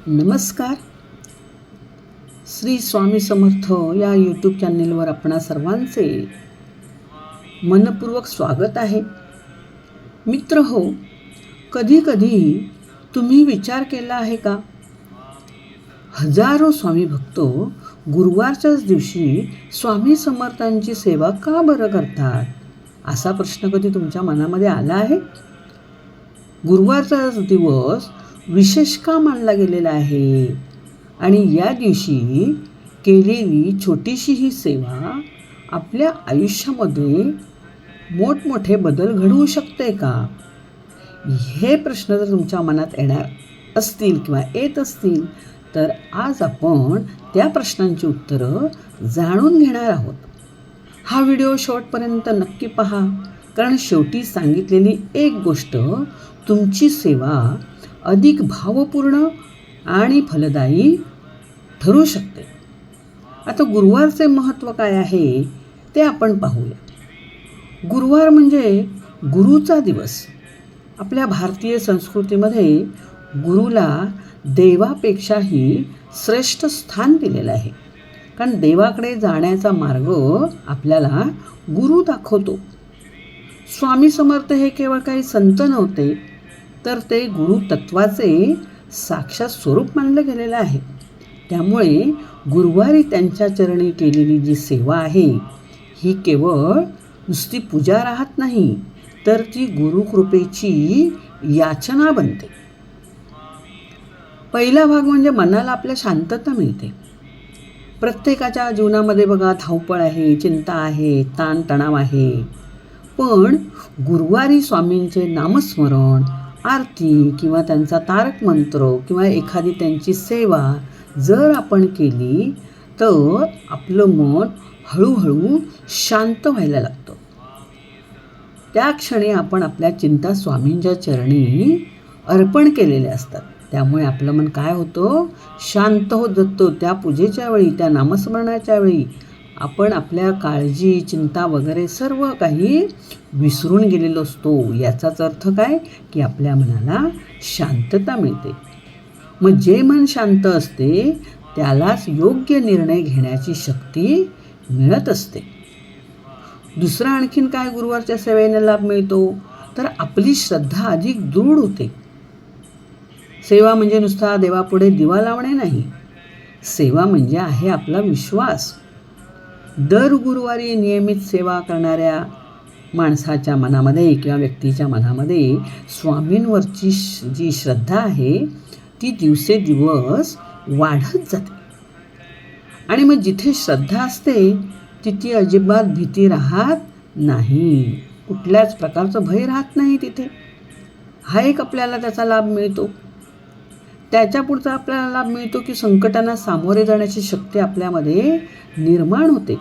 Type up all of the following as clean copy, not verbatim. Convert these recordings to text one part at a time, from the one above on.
नमस्कार. श्री स्वामी समर्थ या यूट्यूब चॅनेलवर आपणा सर्वांचे मनपूर्वक स्वागत आहे. मित्र हो, कधी कधी तुम्ही विचार केला आहे का, हजारो स्वामी भक्त गुरुवारच्याच दिवशी स्वामी समर्थांची सेवा का बरं करतात, असा प्रश्न कधी तुमच्या मनामध्ये आला आहे? गुरुवारचाच दिवस विशेष का मानला गेलेला आहे आणि या दिवशी केलेली छोटीशी ही सेवा आपल्या आयुष्यामध्ये मोठमोठे बदल घडवू शकते का? हे प्रश्न जर तुमच्या मनात येणार असतील किंवा येत असतील तर आज आपण त्या प्रश्नांची उत्तरं जाणून घेणार आहोत. हा व्हिडिओ शेवटपर्यंत नक्की पहा, कारण शेवटी सांगितलेली एक गोष्ट तुमची सेवा अधिक भावपूर्ण आणि फलदायी ठरू शकते. आता गुरुवारचे महत्त्व काय आहे ते आपण पाहूया. गुरुवार म्हणजे गुरुचा दिवस. आपल्या भारतीय संस्कृतीमध्ये गुरुला देवापेक्षाही श्रेष्ठ स्थान दिलेलं आहे, कारण देवाकडे जाण्याचा मार्ग आपल्याला गुरु दाखवतो. स्वामी समर्थ हे केवळ काही संत नव्हते, तर ते गुरु तत्वाचे साक्षात स्वरूप मानलं गेलेलं आहे. त्यामुळे गुरुवारी त्यांच्या चरणी केलेली जी सेवा आहे ही केवळ नुसती पूजा राहत नाही, तर ती गुरुकृपेची याचना बनते. पहिला भाग म्हणजे मनाला आपल्या शांतता मिळते. प्रत्येकाच्या जीवनामध्ये बघा, धावपळ आहे, चिंता आहे, ताणतणाव आहे, पण गुरुवारी स्वामींचे नामस्मरण, आरती किंवा त्यांचा तारक मंत्र किंवा एखादी त्यांची सेवा जर आपण केली तर आपलं मन हळूहळू शांत व्हायला लागतं. त्या क्षणी आपण आपल्या चिंता स्वामींच्या चरणी अर्पण केलेल्या असतात. त्यामुळे आपलं मन काय होतं, शांत होत जातं. त्या पूजेच्या वेळी, त्या नामस्मरणाच्या वेळी आपण आपल्या काळजी, चिंता वगैरे सर्व काही विसरून गेलेलो असतो. याचाच अर्थ काय, की आपल्या मनाला शांतता मिळते. मग जे मन शांत असते त्यालाच योग्य निर्णय घेण्याची शक्ती मिळत असते. दुसरा आणखीन काय गुरुवारच्या सेवेने लाभ मिळतो, तर आपली श्रद्धा अधिक दृढ होते. सेवा म्हणजे नुसता देवापुढे दिवा लावणे नाही, सेवा म्हणजे आहे आपला विश्वास. दर गुरुवारी नियमित सेवा करणाऱ्या माणसाच्या मनामध्ये किंवा व्यक्तीच्या मनामध्ये स्वामींवरची जी श्रद्धा आहे ती दिवसेदिवस वाढत जाते. आणि मग जिथे श्रद्धा असते तिथे अजिबात भीती राहत नाही, कुठल्याच प्रकारचं भय राहत नाही तिथे. हा एक आपल्याला त्याचा लाभ मिळतो. त्याच्या पुढचा आपल्याला लाभ मिळतो की संकटांना सामोरे जाण्याची शक्ती आपल्यामध्ये निर्माण होते.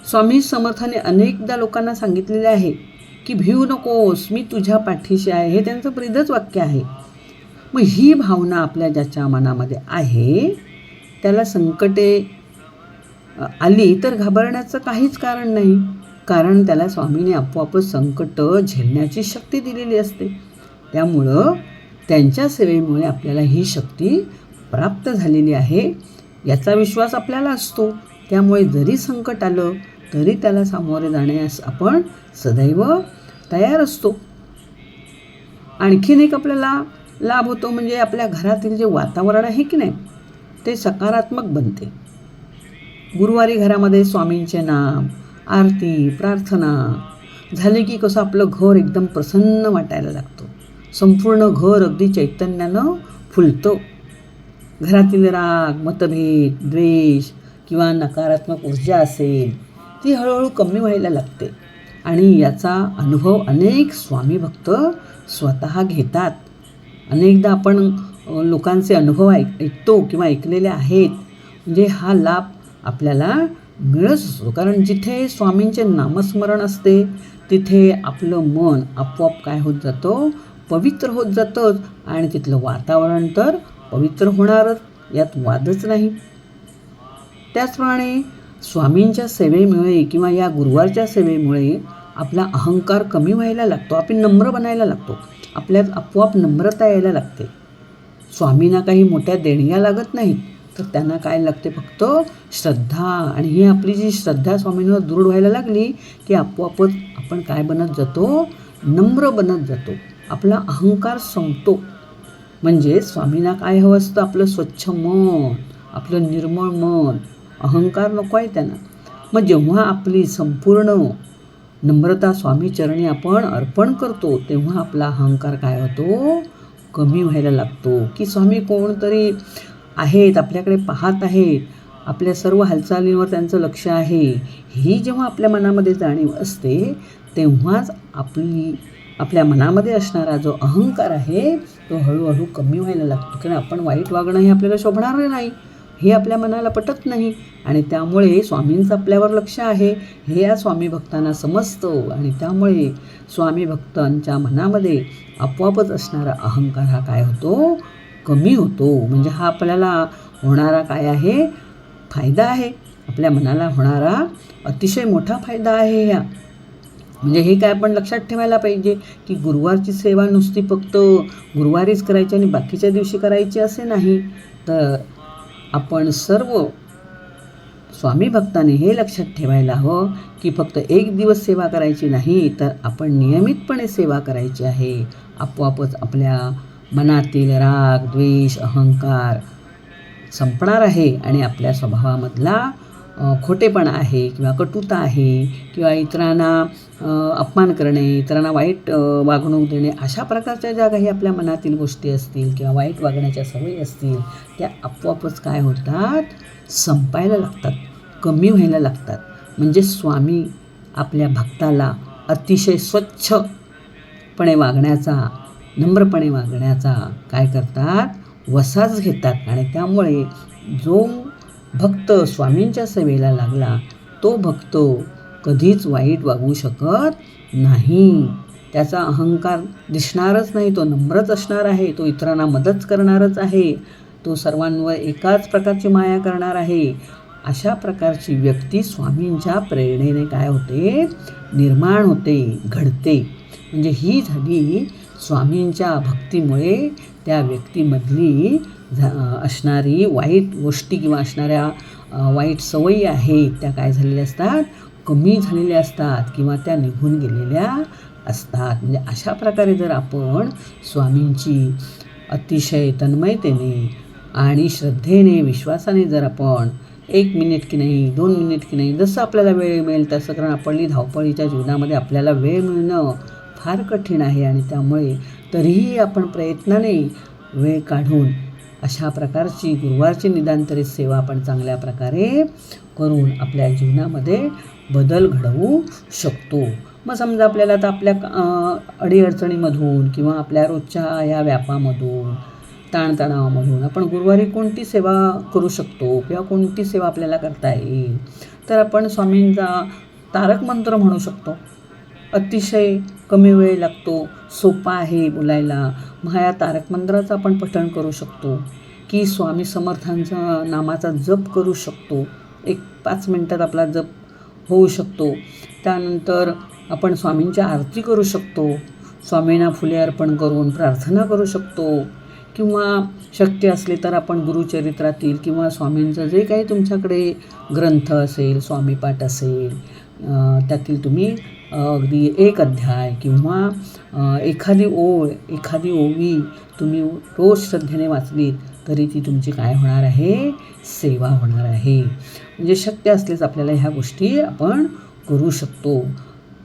स्वामी समर्थाने अनेकदा लोकांना सांगितलेले आहे की भिवू नकोस, मी तुझ्या पाठीशी आहे. हे त्यांचं प्रियच वाक्य आहे. मग ही भावना आपल्या ज्याच्या मनामध्ये आहे त्याला संकटे आली तर घाबरण्याचं काहीच कारण नाही, कारण त्याला स्वामीने आपोआपच संकट झेलण्याची शक्ती दिलेली असते. त्यामुळं त्यांच्या सेवेमुळे आपल्याला ही शक्ती प्राप्त झालेली आहे याचा विश्वास आपल्याला असतो. त्यामुळे जरी संकट आलं तरी त्याला सामोरे जाण्यास आपण सदैव तयार असतो. आणखीन एक आपल्याला लाभ होतो म्हणजे आपल्या घरातील जे वातावरण आहे की नाही ते सकारात्मक बनते. गुरुवारी घरामध्ये स्वामींचे नाम, आरती, प्रार्थना झाले की कसं आपलं घर एकदम प्रसन्न वाटायला लागतं. संपूर्ण घर अगदी चैतन्यानं फुलतं. घरातील राग, मतभेद, द्वेष किंवा नकारात्मक ऊर्जा असेल ती हळूहळू कमी व्हायला लागते. आणि याचा अनुभव अनेक स्वामी भक्त स्वतः घेतात. अनेकदा आपण लोकांचे अनुभव ऐकतो किंवा ऐकलेले आहेत. म्हणजे हा लाभ आपल्याला मिळत असतो, कारण जिथे स्वामींचे नामस्मरण असते तिथे आपलं मन आपोआप काय होत जातं, पवित्र होत जातं. आणि तिथलं वातावरण तर पवित्र होणारच, यात वादच नाही. त्याचप्रमाणे स्वामींच्या सेवेमुळे किंवा या गुरुवारच्या सेवेमुळे आपला अहंकार कमी व्हायला लागतो. आपण नम्र बनायला लागतो. आपल्यात आपोआप नम्रता यायला लागते. स्वामींना काही मोठ्या देणग्या लागत नाहीत, तर त्यांना काय लागते? फक्त श्रद्धा. आणि ही आपली जी श्रद्धा स्वामींवर दृढ व्हायला लागली की आपोआपच आपण काय बनत जातो? नम्र बनत जातो. आपला अहंकार संपतो. म्हणजे स्वामींना काय हवं असतं? आपलं स्वच्छ मन, आपलं निर्मळ मन. अहंकार नको आहे त्यांना. मग जेव्हा आपली संपूर्ण नम्रता स्वामी चरणी आपण अर्पण करतो, तेव्हा आपला अहंकार काय होतो? कमी व्हायला लागतो. की स्वामी कोणतरी आहेत, आपल्याकडे पाहत आहेत, आपल्या सर्व हालचालींवर त्यांचं लक्ष आहे, ही जेव्हा आपल्या मनामध्ये जाणीव असते, तेव्हाच आपल्या मनामध्ये असणारा जो अहंकार आहे तो हळूहळू कमी व्हायला लागतो. कारण आपण वाईट वागणं हे आपल्याला शोभणार नाही, हे आपल्या मनाला पटत नाही. आणि त्यामुळे स्वामींचं आपल्यावर लक्ष आहे हे या स्वामी भक्तांना समजतं. आणि त्यामुळे स्वामी भक्तांच्या मनामध्ये आपोआपच असणारा अहंकार हा काय होतो? कमी होतो. म्हणजे हा आपल्याला होणारा काय आहे? फायदा आहे. आपल्या मनाला होणारा अतिशय मोठा फायदा आहे ह्या. म्हणजे हे काय आपण लक्षात ठेवायला पाहिजे की गुरुवारची सेवा नुसती फक्त गुरुवारीच करायची आणि बाकीच्या दिवशी करायची असे नाही. तर आपण सर्व स्वामी भक्तांनी हे लक्षात ठेवायला हवं की फक्त एक दिवस सेवा करायची नाही, तर आपण नियमितपणे सेवा करायची आहे. आपोआपच आपल्या मनातील राग, द्वेष, अहंकार संपणार आहे आणि आपल्या स्वभावामधला खोटेपणा आहे किंवा कटुता आहे किंवा इतरांना अपमान करणे, इतरांना वाईट वागणूक देणे, अशा प्रकारच्या ज्या काही आपल्या मनातील गोष्टी असतील किंवा वाईट वागण्याच्या सवयी असतील, त्या आपोआपच काय होतात? संपायला लागतात, कमी व्हायला लागतात. म्हणजे स्वामी आपल्या भक्ताला अतिशय स्वच्छपणे वागण्याचा, नम्रपणे वागण्याचा काय करतात? वसाच घेतात. आणि त्यामुळे जो भक्त स्वामींच्या सेवेला लागला तो भक्त कधीच वाईट वागू शकत नाही. त्याचा अहंकार दिसणारच नाही. तो नम्रच असणार आहे. तो इतरांना मदत करणारच आहे. तो सर्वांवर एकाच प्रकारची माया करणार आहे. अशा प्रकारची व्यक्ती स्वामींच्या प्रेरणेने काय होते? निर्माण होते, घडते. म्हणजे ही झाली स्वामींच्या भक्तीमुळे त्या व्यक्तीमधली असणारी वाईट गोष्टी किंवा असणाऱ्या वाईट सवयी आहेत त्या काय झालेल्या असतात? कमी झालेल्या असतात किंवा त्या निघून गेलेल्या असतात. म्हणजे अशा प्रकारे जर आपण स्वामींची अतिशय तन्मयतेने आणि श्रद्धेने, विश्वासाने जर आपण 1 मिनिट की नाही, 2 मिनिट की नाही, जसं आपल्याला वेळ मिळेल तसं, कारण आपली धावपळीच्या जीवनामध्ये आपल्याला वेळ मिळणं फार कठीण आहे. आणि त्यामुळे तरीही आपण प्रयत्नाने वेळ काढून अशा प्रकारची गुरुवारची निदान तरी सेवा आपण चांगल्या प्रकारे करून आपल्या जीवनामध्ये बदल घडवू शकतो. मग समजा आपल्याला आता आपल्या अडीअडचणीमधून किंवा आपल्या रोजच्या या व्यापामधून, ताणतणावामधून आपण गुरुवारी कोणती सेवा करू शकतो किंवा कोणती सेवा आपल्याला करता येईल? तर आपण स्वामींचा तारक मंत्र म्हणू शकतो. अतिशय कमी वेळ लागतो, सोपा आहे बोलायला. मग ह्या तारक मंत्राचं आपण पठण करू शकतो की स्वामी समर्थांचा नामाचा जप करू शकतो. 5 मिनटात आपला जप होऊ शकतो. त्यानंतर आपण स्वामींच्या आरती करू शकतो. स्वामींना फुले अर्पण करून प्रार्थना करू शकतो. किंवा शक्य असले तर आपण गुरुचरित्रातील किंवा स्वामींचं जे काही तुमच्याकडे ग्रंथ असेल, स्वामीपाठ असेल, त्यातील तुम्ही अगदी 1 अध्याय किंवा एखादी ओळ, एखादी ओवी तुम्ही रोज श्रद्धेने वाचलीत तरी ती तुमची काय होणार आहे? सेवा होणार आहे. म्हणजे शक्य असलेच आपल्याला ह्या गोष्टी आपण करू शकतो.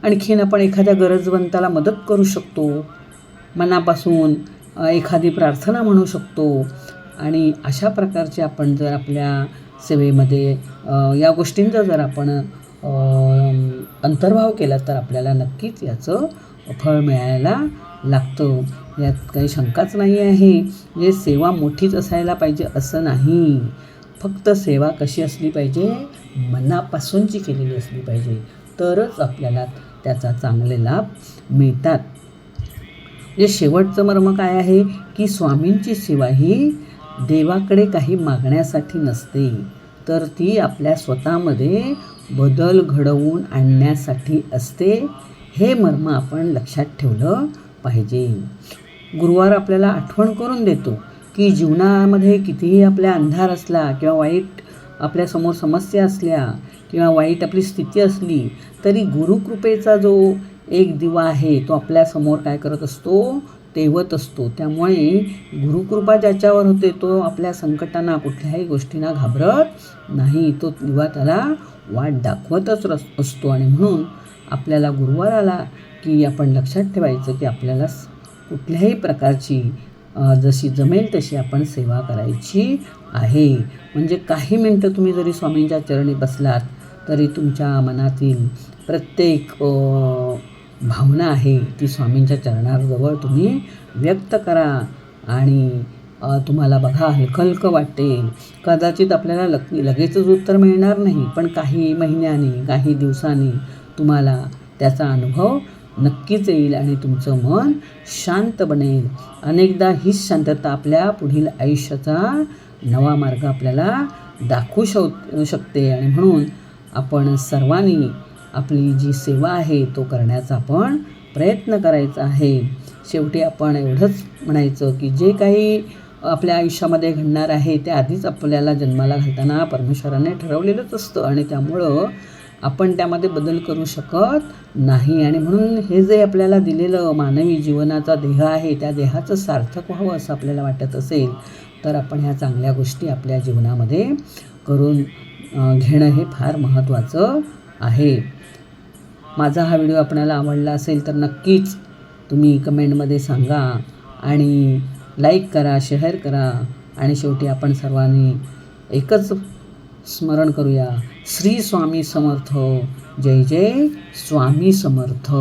आणखीन आपण एखाद्या गरजवंताला मदत करू शकतो. मनापासून एखादी प्रार्थना म्हणू शकतो. आणि अशा प्रकारचे आपण जर आपल्या सेवेमध्ये या गोष्टींचा जर आपण अंतर्भाव केला तर आपल्याला नक्कीच याचं फळ मिळायला लागतं. यात काही शंकाच नाही आहे. म्हणजे सेवा मोठीच असायला पाहिजे असं नाही. फक्त सेवा कशी असली पाहिजे? मनापासूनची केलेली असली पाहिजे, तरच आपल्याला त्याचा चांगले लाभ मिळतात. म्हणजे शेवटचं मर्म काय आहे की स्वामींची सेवा ही देवाकडे काही मागण्यासाठी नसते, तर ती आपल्या स्वतःमध्ये बदल घडवून आणण्यासाठी असते. हे मर्म आपण लक्षात ठेवलं पाहिजे. गुरुवार आपल्याला आठवण करून देतो की जीवनामध्ये कितीही आपल्या अंधार असला किंवा वाईट आपल्यासमोर समस्या असल्या किंवा वाईट आपली स्थिती असली तरी गुरुकृपेचा जो एक दिवा आहे तो आपल्यासमोर काय करत असतो, तेवत असतो. त्यामुळे गुरुकृपा ज्याच्यावर होते तो आपल्या संकटांना कुठल्याही गोष्टींना घाबरत नाही. तो दिवा त्याला वाट दाखवतच असतो. आणि म्हणून आपल्याला गुरुवार आला की आपण लक्षात ठेवायचं की आपल्याला कुठल्याही प्रकारची जशी जमेल तशी आपण सेवा करायची आहे. म्हणजे काही मिनटं तुम्ही जरी स्वामींच्या चरणी बसलात तरी तुमच्या मनातील प्रत्येक भावना आहे ती स्वामींच्या चरणाजवळ तुम्ही व्यक्त करा. आणि तुम्हाला बघा हलकं वाटेल. कदाचित आपल्याला लगेचच उत्तर मिळणार नाही, पण काही महिन्यांनी काही दिवसांनी तुम्हाला त्याचा अनुभव नक्कीच येईल आणि तुमचं मन शांत बनेल. अनेकदा हीच शांतता आपल्या पुढील आयुष्याचा नवा मार्ग आपल्याला दाखवू शकते. आणि म्हणून आपण सर्वांनी आपली जी सेवा आहे तो करण्याचा आपण प्रयत्न करायचा आहे. शेवटी आपण एवढंच म्हणायचं की जे काही आपल्या आयुष्यामध्ये घडणार आहे ते आधीच आपल्याला जन्माला घालताना परमेश्वराने ठरवलेलंच असतं आणि त्यामुळं आपण त्यामध्ये बदल करू शकत नाही. आणि म्हणून हे जे आपल्याला दिलेलं मानवी जीवनाचा देह आहे त्या देहाचं सार्थक व्हावं असं आपल्याला वाटत असेल तर आपण ह्या चांगल्या गोष्टी आपल्या जीवनामध्ये करून घेणं हे फार महत्त्वाचं आहे. माझा हा व्हिडिओ आपल्याला आवडला असेल तर नक्कीच तुम्ही कमेंटमध्ये सांगा आणि लाईक करा, शेअर करा. आणि शेवटी आपण सर्वांनी एकच स्मरण करूया, श्री स्वामी समर्थ. जय जय स्वामी समर्थ.